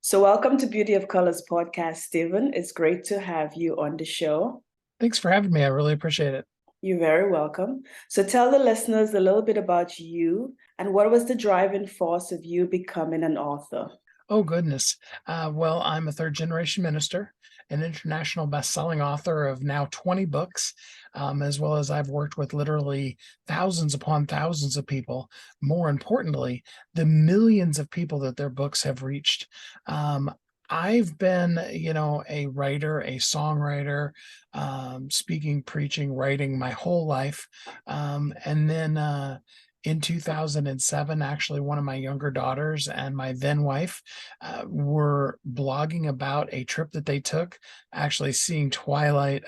So, welcome to Beauty of Colors podcast, Stephen. It's great to have you on the show. Thanks for having me. I really appreciate it. You're very welcome. So, tell the listeners a little bit about you and what was the driving force of you becoming an author? Oh, goodness. Well, I'm a third generation minister, an international best-selling author of now 20 books, as well as I've worked with literally thousands upon thousands of people. More importantly, the millions of people that their books have reached. I've been, a writer, a songwriter, speaking, preaching, writing my whole life. And then in 2007, actually, one of my younger daughters and my then wife were blogging about a trip that they took, actually seeing Twilight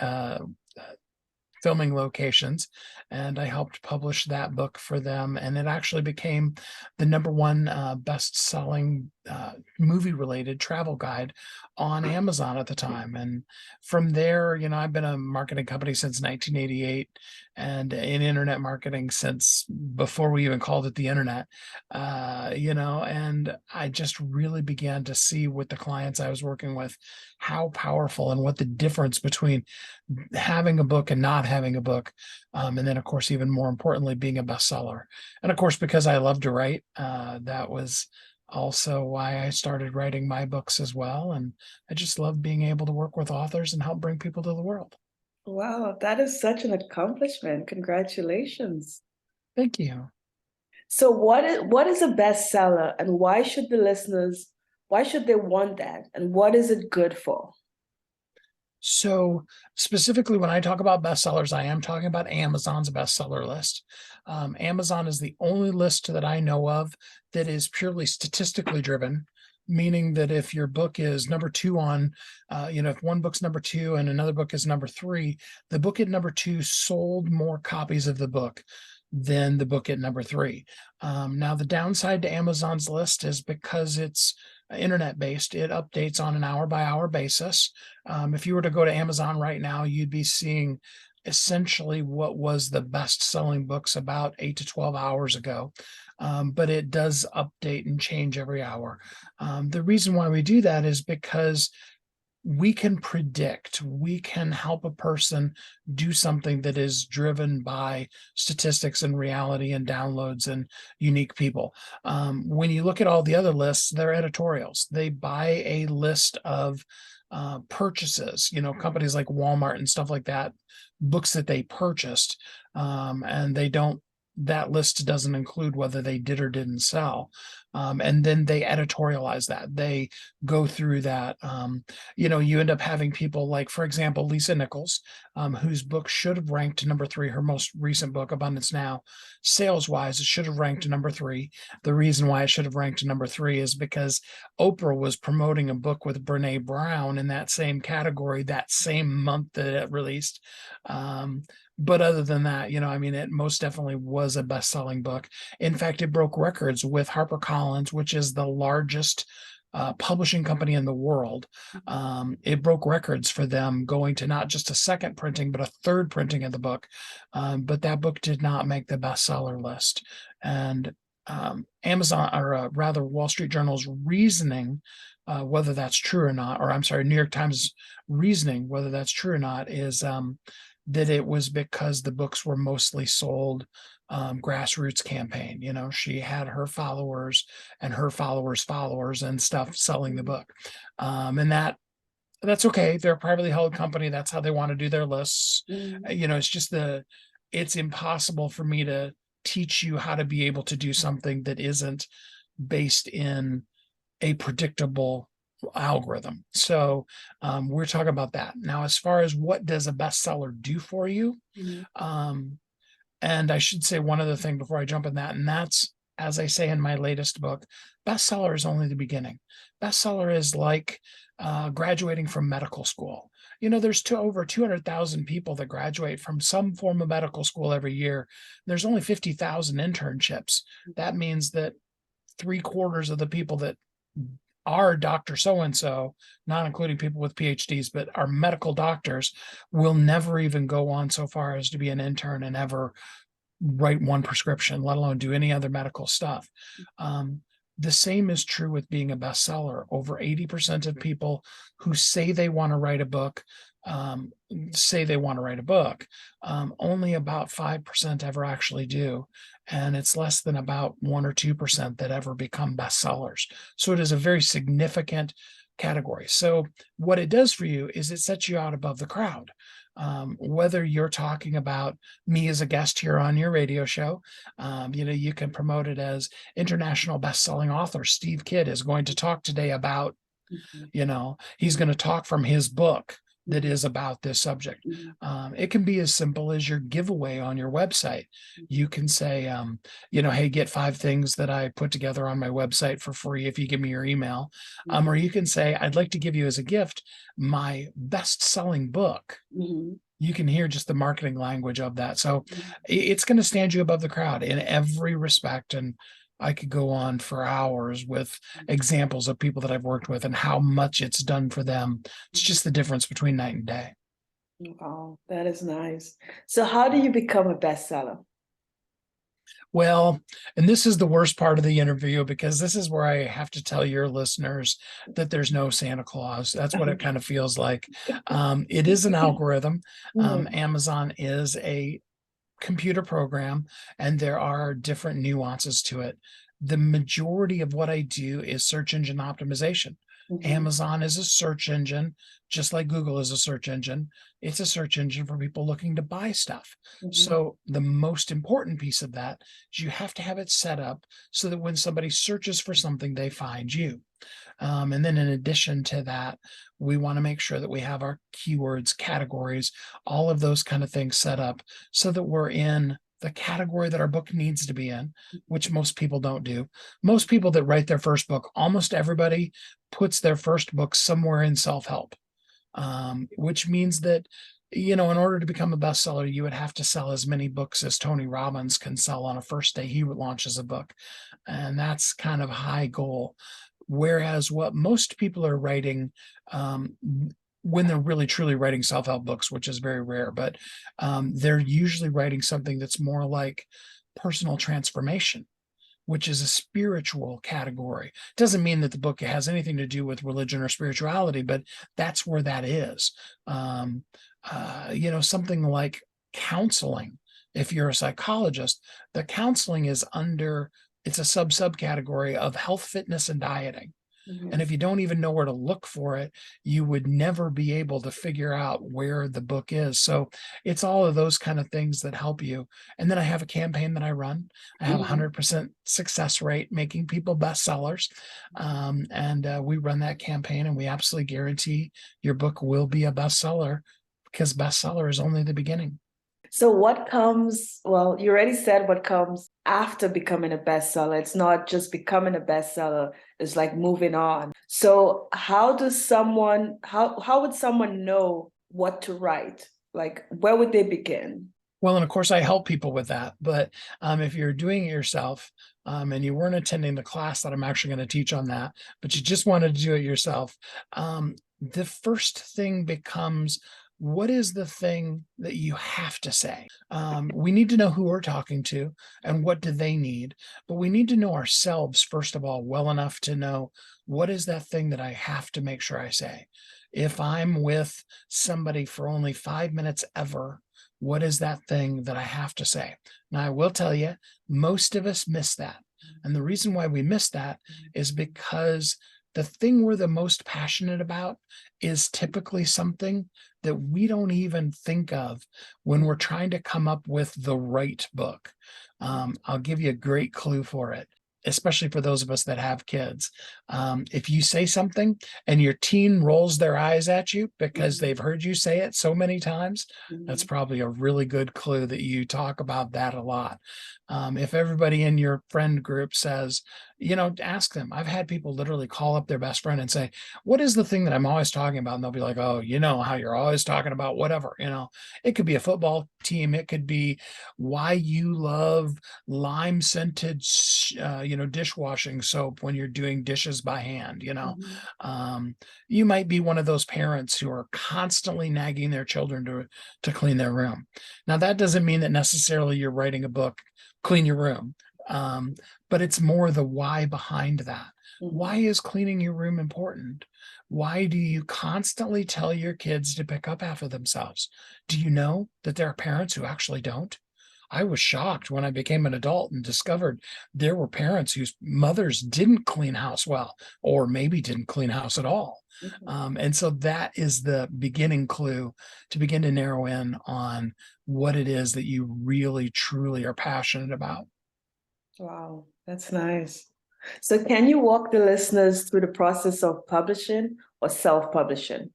filming locations, and I helped publish that book for them, and it actually became the number one best-selling movie-related travel guide on Amazon at the time. And from there, I've been a marketing company since 1988, and in internet marketing since before we even called it the internet. And I just really began to see with the clients I was working with how powerful and what the difference between having a book and not having a book. And then, of course, even more importantly, being a bestseller. And of course, because I love to write, that was also why I started writing my books as well. And I just love being able to work with authors and help bring people to the world. Wow, that is such an accomplishment. Congratulations. Thank you. So, what is a bestseller, and why should they want that, and what is it good for? So specifically, when I talk about bestsellers, I am talking about Amazon's bestseller list. Amazon is the only list that I know of that is purely statistically driven, meaning that if your book is number two on, if one book's number two and another book is number three, the book at number two sold more copies of the book than the book at number three. Now, the downside to Amazon's list is because it's internet based, it updates on an hour by hour basis. If you were to go to Amazon right now, you'd be seeing essentially what was the best selling books about 8 to 12 hours ago. But it does update and change every hour. The reason why we do that is because we can predict, we can help a person do something that is driven by statistics and reality and downloads and unique people. When you look at all the other lists, they're editorials. They buy a list of purchases, companies like Walmart and stuff like that, books that they purchased, and that list doesn't include whether they did or didn't sell. And then they editorialize that. They go through that. You end up having people like, for example, Lisa Nichols, whose book should have ranked number three, her most recent book, Abundance Now. Sales-wise, it should have ranked number three. The reason why it should have ranked number three is because Oprah was promoting a book with Brene Brown in that same category that same month that it released. But other than that, it most definitely was a best-selling book. In fact, it broke records with HarperCollins, which is the largest publishing company in the world. It broke records for them going to not just a second printing, but a third printing of the book. But that book did not make the bestseller list. And Amazon, or rather Wall Street Journal's reasoning, whether that's true or not, or I'm sorry, New York Times reasoning, whether that's true or not, is that it was because the books were mostly sold grassroots campaign. She had her followers and her followers and stuff selling the book. And that's okay. They're a privately held company. That's how they want to do their lists. It's just it's impossible for me to teach you how to be able to do something that isn't based in a predictable algorithm. So we're talking about that. Now, as far as what does a bestseller do for you? And I should say one other thing before I jump in that, and that's, as I say in my latest book, bestseller is only the beginning. Bestseller is like graduating from medical school. There's over 200,000 people that graduate from some form of medical school every year. There's only 50,000 internships. That means that 3/4 of the people that are Dr. So-and-so, not including people with PhDs, but our medical doctors, will never even go on so far as to be an intern and ever write one prescription, let alone do any other medical stuff. The same is true with being a bestseller. Over 80% of people who say they want to write a book um, say they want to write a book. Only about 5% ever actually do. And it's less than about 1 or 2% that ever become bestsellers. So it is a very significant category. So what it does for you is it sets you out above the crowd. Whether you're talking about me as a guest here on your radio show, you can promote it as international best-selling author Steve Kidd is going to talk today about, Mhm. he's going to talk from his book that Mhm. is about this subject. Mhm. It can be as simple as your giveaway on your website. You can say, hey, get 5 things that I put together on my website for free if you give me your email. Or you can say, I'd like to give you as a gift my best-selling book. Mhm. You can hear just the marketing language of that. So Mhm. it's going to stand you above the crowd in every respect. And I could go on for hours with examples of people that I've worked with and how much it's done for them. It's just the difference between night and day. Wow, that is nice. So how do you become a bestseller? Well, and this is the worst part of the interview because this is where I have to tell your listeners that there's no Santa Claus. That's what it kind of feels like. It is an algorithm. Mhm. Amazon is a computer program, and there are different nuances to it. The majority of what I do is search engine optimization. Mhm. Amazon is a search engine, just like Google is a search engine. It's a search engine for people looking to buy stuff. Mhm. So the most important piece of that is you have to have it set up so that when somebody searches for something, they find you. And then in addition to that, we want to make sure that we have our keywords, categories, all of those kind of things set up so that we're in the category that our book needs to be in, which most people don't do. Most people that write their first book, almost everybody puts their first book somewhere in self-help, which means that, in order to become a bestseller, you would have to sell as many books as Tony Robbins can sell on a first day he launches a book. And that's kind of a high goal. Whereas what most people are writing, when they're really truly writing self-help books, which is very rare, but they're usually writing something that's more like personal transformation, which is a spiritual category. Doesn't mean that the book has anything to do with religion or spirituality, but that's where that is. Something like counseling. If you're a psychologist, the counseling is it's a subcategory of health, fitness, and dieting. And Mhm. if you don't even know where to look for it, you would never be able to figure out where the book is. So it's all of those kind of things that help you. And then I have a campaign that I run. I have a Mhm. 100% success rate making people bestsellers. And we run that campaign and we absolutely guarantee your book will be a bestseller because bestseller is only the beginning. So well, you already said what comes after becoming a bestseller. It's not just becoming a bestseller, it's like moving on. So how would someone know what to write? Like where would they begin? Well, and of course, I help people with that. But if you're doing it yourself and you weren't attending the class that I'm actually going to teach on that, but you just wanted to do it yourself, the first thing becomes what is the thing that you have to say? We need to know who we're talking to and what do they need, but we need to know ourselves, first of all, well enough to know what is that thing that I have to make sure I say. If I'm with somebody for only 5 minutes ever, what is that thing that I have to say? Now, I will tell you, most of us miss that. And the reason why we miss that is because the thing we're the most passionate about is typically something that we don't even think of when we're trying to come up with the right book. I'll give you a great clue for it, especially for those of us that have kids. If you say something and your teen rolls their eyes at you because Mhm. they've heard you say it so many times, that's Mhm. probably a really good clue that you talk about that a lot. If everybody in your friend group says, ask them. I've had people literally call up their best friend and say, what is the thing that I'm always talking about? And they'll be like, oh, you know how you're always talking about whatever, it could be a football team. It could be why you love lime scented, dishwashing soap when you're doing dishes by hand. Mhm. You might be one of those parents who are constantly nagging their children to clean their room. Now, that doesn't mean that necessarily you're writing a book, clean your room. But it's more the why behind that. Why Mhm. is cleaning your room important? Why do you constantly tell your kids to pick up after themselves? Do you know that there are parents who actually don't? I was shocked when I became an adult and discovered there were parents whose mothers didn't clean house well, or maybe didn't clean house at all. Mhm. And so that is the beginning clue to begin to narrow in on what it is that you really, truly are passionate about. Wow, that's nice. So can you walk the listeners through the process of publishing or self-publishing?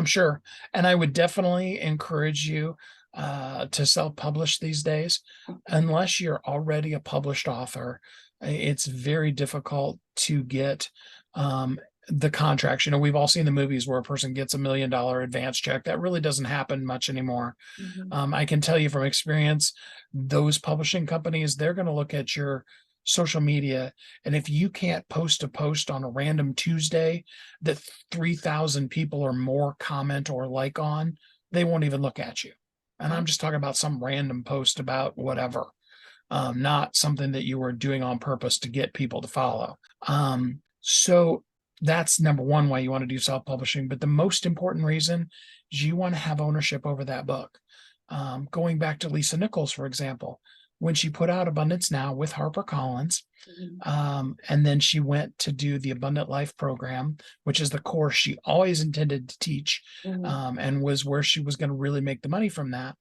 Sure. And I would definitely encourage you to self-publish these days. Mhm. Unless you're already a published author, it's very difficult to get um, the contracts. You know, we've all seen the movies where a person gets $1 million advance check. That really doesn't happen much anymore. Mhm. I can tell you from experience, those publishing companies, they're going to look at your social media. And if you can't post a post on a random Tuesday that 3,000 people or more comment or like on, they won't even look at you. And I'm Oh, just talking about some random post about whatever, not something that you were doing on purpose to get people to follow. So that's number one why you want to do self publishing. But the most important reason is you want to have ownership over that book. Going back to Lisa Nichols, for example, when she put out Abundance Now with HarperCollins, mhm. and then she went to do the Abundant Life program, which is the course she always intended to teach, Mhm. and was where she was going to really make the money from that.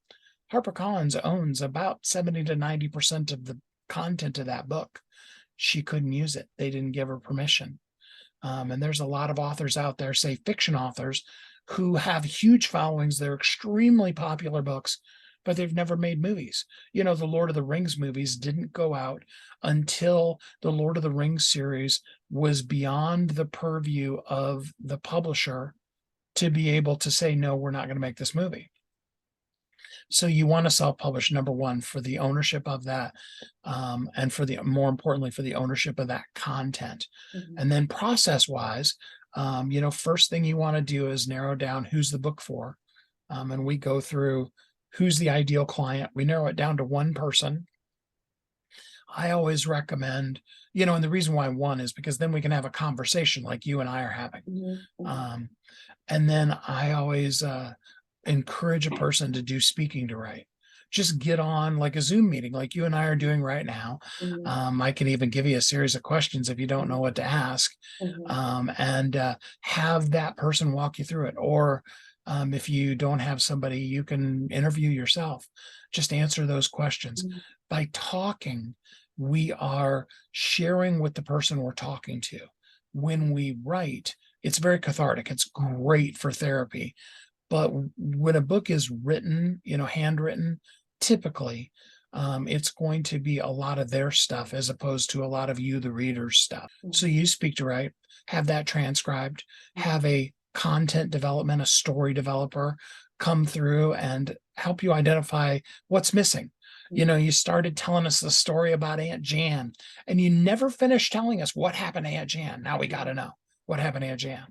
HarperCollins owns about 70 to 90% of the content of that book. She couldn't use it. They didn't give her permission. And there's a lot of authors out there, say fiction authors, who have huge followings. They're extremely popular books, but they've never made movies. You know, the Lord of the Rings movies didn't go out until the Lord of the Rings series was beyond the purview of the publisher to be able to say, no, we're not going to make this movie. So you want to self-publish, number one, for the ownership of that, and for the more importantly, for the ownership of that content. Mhm. And then process-wise, first thing you want to do is narrow down who's the book for. And we go through who's the ideal client. We narrow it down to one person. I always recommend, and the reason why one is because then we can have a conversation like you and I are having. Mhm. Mhm. Um, and then I always encourage a person to do speaking to write. Just get on like a Zoom meeting, like you and I are doing right now. Mhm. I can even give you a series of questions if you don't know what to ask, Mhm. and have that person walk you through it. Or if you don't have somebody, you can interview yourself. Just answer those questions. Mhm. By talking, we are sharing with the person we're talking to. When we write, it's very cathartic. It's great for therapy. But when a book is written, handwritten, typically, it's going to be a lot of their stuff as opposed to a lot of you, the reader's stuff. So Mhm. you speak to write, have that transcribed, Mhm. have a content development, a story developer come through and help you identify what's missing. You started telling us the story about Aunt Jan, and you never finished telling us what happened to Aunt Jan. Now we got to know what happened to Aunt Jan,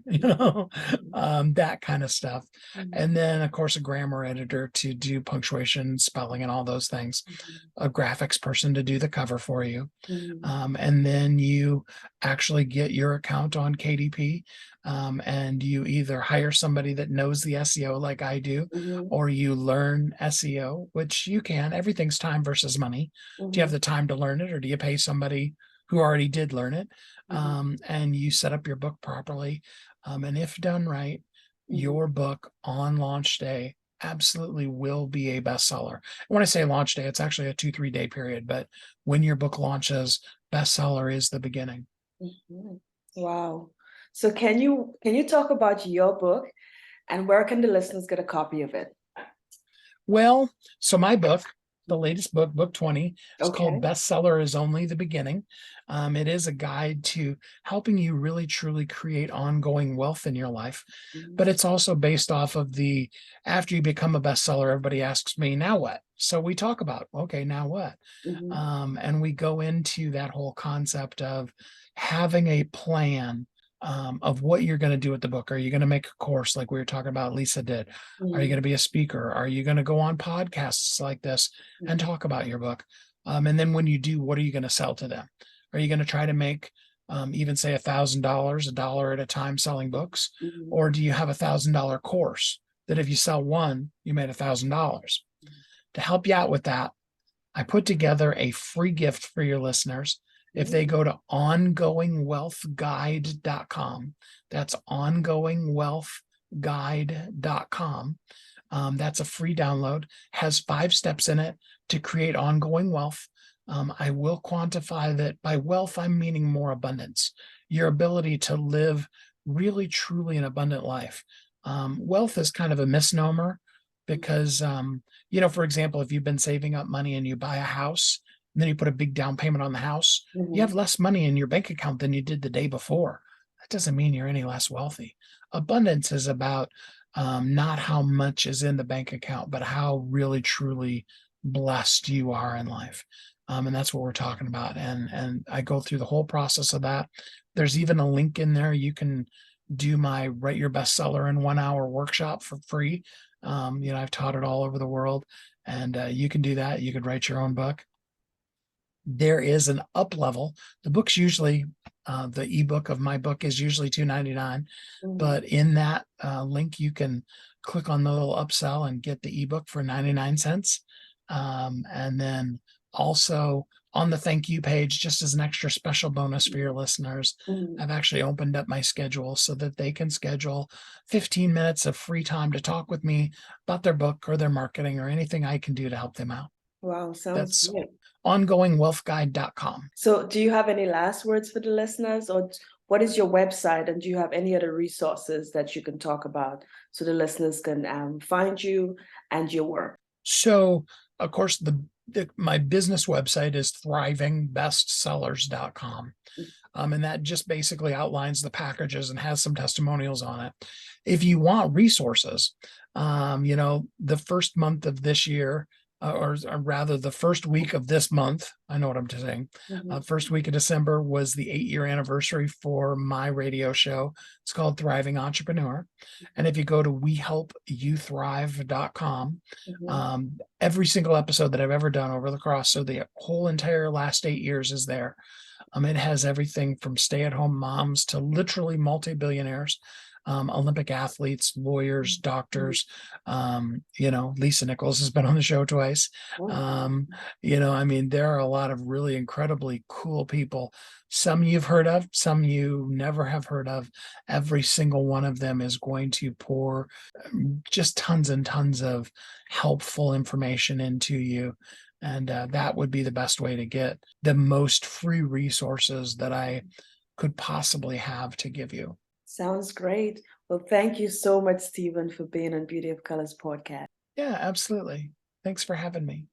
that kind of stuff. Mhm. And then, of course, a grammar editor to do punctuation, spelling, and all those things. Mhm. A graphics person to do the cover for you. Mhm. And then you actually get your account on KDP, and you either hire somebody that knows the SEO like I do, Mhm. or you learn SEO, which you can. Everything's time versus money. Do you have Mhm. the time to learn it, or do you pay somebody who already did learn it? Mhm. And you set up your book properly. And if done right, Mhm. your book on launch day absolutely will be a bestseller. When I say launch day, it's actually a 2-3 day period, but when your book launches, bestseller is the beginning. Mhm. Wow. So can you talk about your book and where can the listeners get a copy of it? Well, so my book, the latest book, book 20, is called Okay. Bestseller is Only the Beginning. It is a guide to helping you really truly create ongoing wealth in your life. Mhm. But it's also based off of after you become a bestseller, everybody asks me, now what? So we talk about, okay, now what? Mhm. And we go into that whole concept of having a plan, of what you're going to do with the book. Are you going to make a course like we were talking about, Lisa did? Are you going Mhm. to be a speaker? Are you going to go on podcasts like this and Mhm. talk about your book? And then when you do, what are you going to sell to them? Are you going to try to make even say $1,000, a dollar at a time selling books? Mhm. Or do you have $1,000 course that if you sell one, you made $1,000? To help you out with that, I put together a free gift for your listeners. If they go to ongoingwealthguide.com, that's ongoingwealthguide.com. That's a free download, has 5 steps in it to create ongoing wealth. I will quantify that by wealth, I'm meaning more abundance, your ability to live really, truly an abundant life. Wealth is kind of a misnomer because, for example, if you've been saving up money and you buy a house, and then you put a big down payment on the house, you have less money in your bank account than you did the day before. That doesn't mean you're any less wealthy. Abundance is about not how much is in the bank account, but how really truly blessed you are in life. And that's what we're talking about. And I go through the whole process of that. There's even a link in there. You can do my Write Your Bestseller in 1 hour workshop for free. I've taught it all over the world, and you can do that. You could write your own book. There is an up level. The book's usually the ebook of my book is usually $2.99, but in that link you can click on the little upsell and get the ebook for 99 cents. And then also on the thank you page, just as an extra special bonus for your listeners, I've actually opened up my schedule so that they can schedule 15 minutes of free time to talk with me about their book or their marketing or anything I can do to help them out. Wow, sounds That's great. ongoingwealthguide.com. So, do you have any last words for the listeners, or what is your website, and do you have any other resources that you can talk about so the listeners can find you and your work? So, of course, my business website is thrivingbestsellers.com. And that just basically outlines the packages and has some testimonials on it. If you want resources, the first month of this year, or rather the first week of this month, I know what I'm saying. First week of December was the 8-year anniversary for my radio show. It's called Thriving Entrepreneur. And if you go to wehelpyouthrive.com, every single episode that I've ever done over the cross, so the whole entire last 8 years is there. It has everything from stay-at-home moms to literally multi-billionaires, Olympic athletes, lawyers, doctors. Lisa Nichols has been on the show twice. There are a lot of really incredibly cool people. Some you've heard of, some you never have heard of. Every single one of them is going to pour just tons and tons of helpful information into you. And that would be the best way to get the most free resources that I could possibly have to give you. Sounds great. Well, thank you so much, Stephen, for being on Beauty of Colors podcast. Yeah, absolutely. Thanks for having me.